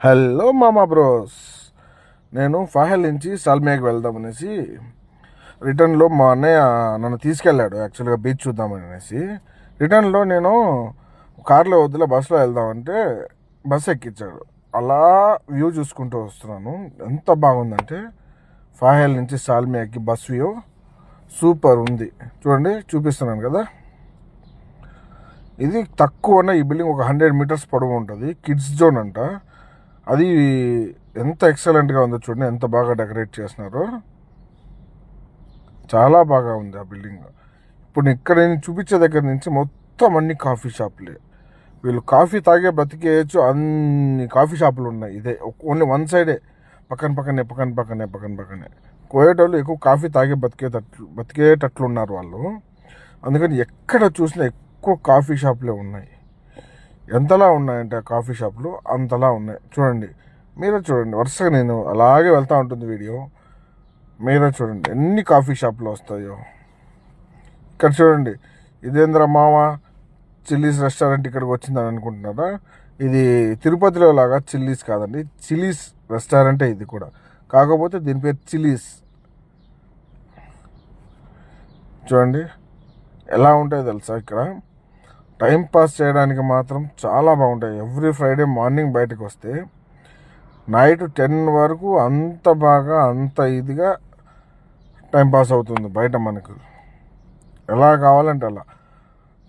Hello మామా bros. నేను ఫాహెల్ నుంచి సాల్మియాకి వెళ్దామనేసి రిటర్న్లో మా అన్నయ్య నన్ను తీసుకెళ్ళాడు యాక్చువల్గా బీచ్ చూద్దామనేసి. రిటర్న్లో నేను కార్లో వద్దులే బస్సులో వెళ్దామంటే బస్సు ఎక్కించాడు. అలా వ్యూ చూసుకుంటూ వస్తున్నాను. ఎంత బాగుందంటే ఫాహెల్ నుంచి సాల్మియాకి బస్ వ్యూ సూపర్ ఉంది. చూడండి, చూపిస్తున్నాను కదా. ఇది తక్కువ ఈ బిల్డింగ్ ఒక 100 మీటర్స్ పొడవు ఉంటుంది. కిడ్స్ జోన్ అంట. అది ఎంత ఎక్సలెంట్గా ఉందో చూడండి, ఎంత బాగా డెకరేట్ చేసినారో. చాలా బాగా ఉంది ఆ బిల్డింగ్. ఇప్పుడు ఇక్కడ నేను చూపించే దగ్గర నుంచి మొత్తం అన్ని కాఫీ షాపులే. వీళ్ళు కాఫీ తాగే బ్రతికేయచ్చు, అన్ని కాఫీ షాపులు ఉన్నాయి. ఇదే ఓన్లీ వన్ సైడే, పక్కనే కోయేటోళ్ళు ఎక్కువ కాఫీ తాగే బతికేటట్లు ఉన్నారు వాళ్ళు. అందుకని ఎక్కడ చూసినా ఎక్కువ కాఫీ షాపులే ఉన్నాయి. ఎంతలా ఉన్నాయంటే ఆ కాఫీ షాపులు అంతలా ఉన్నాయి. చూడండి, మీరే చూడండి, వరుసగా నేను అలాగే వెళ్తూ ఉంటుంది వీడియో. మీరే చూడండి ఎన్ని కాఫీ షాపులు వస్తాయో. ఇక్కడ చూడండి, ఇదేంద్ర మామ చిల్లీస్ రెస్టారెంట్ ఇక్కడికి వచ్చిందని అనుకుంటున్నారా? ఇది తిరుపతిలో లాగా చిల్లీస్ కాదండి, చిల్లీస్ రెస్టారెంటే ఇది కూడా. కాకపోతే దీని పేరు చిల్లీస్. చూడండి ఎలా ఉంటాయో తెలుసా. ఇక్కడ టైం పాస్ చేయడానికి మాత్రం చాలా బాగుంటాయి. ఎవ్రీ ఫ్రైడే మార్నింగ్ బయటకు వస్తే నైట్ 10 వరకు అంత బాగా అంత ఇదిగా టైం పాస్ అవుతుంది బయట. మనకు ఎలా కావాలంటే అలా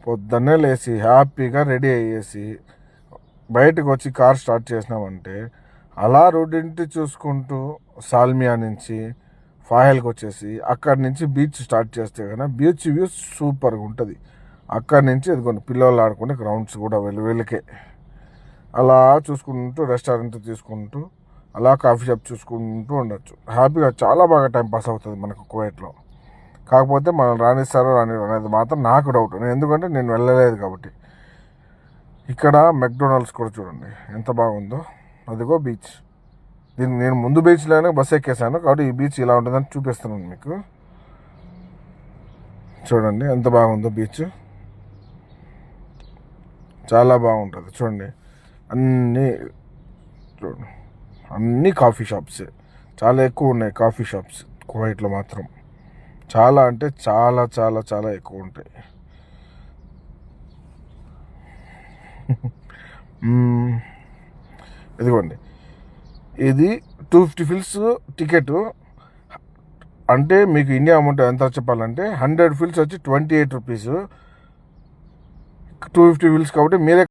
పొద్దున్నే లేచి హ్యాపీగా రెడీ అయ్యేసి బయటకు వచ్చి కార్ స్టార్ట్ చేసినామంటే అలా రోడ్డింటి చూసుకుంటూ సాల్మియా నుంచి ఫాహెల్కి వచ్చేసి అక్కడి నుంచి బీచ్ స్టార్ట్ చేస్తే కనుక బీచ్ వ్యూ సూపర్గా ఉంటుంది. అక్కడి నుంచి ఎదుగుని పిల్లలు ఆడుకునే గ్రౌండ్స్ కూడా వెళ్ళకే అలా చూసుకుంటూ రెస్టారెంట్ తీసుకుంటూ అలా కాఫీ షాప్ చూసుకుంటూ ఉండొచ్చు. హ్యాపీగా చాలా బాగా టైం పాస్ అవుతుంది మనకు కువైట్లో. కాకపోతే మనం రాణిస్తారో అనేది మాత్రం నాకు డౌట్, ఎందుకంటే నేను వెళ్ళలేదు కాబట్టి. ఇక్కడ మెక్డొనాల్డ్స్ కూడా చూడండి ఎంత బాగుందో. అదిగో బీచ్. దీన్ని నేను ముందు బీచ్లోనే బస్సు ఎక్కేసాను కాబట్టి ఈ బీచ్ ఇలా ఉంటుందని చూపిస్తున్నాను మీకు. చూడండి ఎంత బాగుందో బీచ్, చాలా బాగుంటుంది. చూడండి అన్నీ కాఫీ షాప్స్ చాలా ఎక్కువ ఉన్నాయి. కాఫీ షాప్స్ కువైట్లో మాత్రం చాలా అంటే చాలా చాలా చాలా ఎక్కువ ఉంటాయి. ఇదిగోండి, ఇది 250 ఫిల్స్ టికెట్. అంటే మీకు ఇండియా అమౌంట్ ఎంత చెప్పాలంటే 100 ఫిల్స్ వచ్చి 28 రూపీస్. 250 ఫిల్స్ కాబట్టి మీరే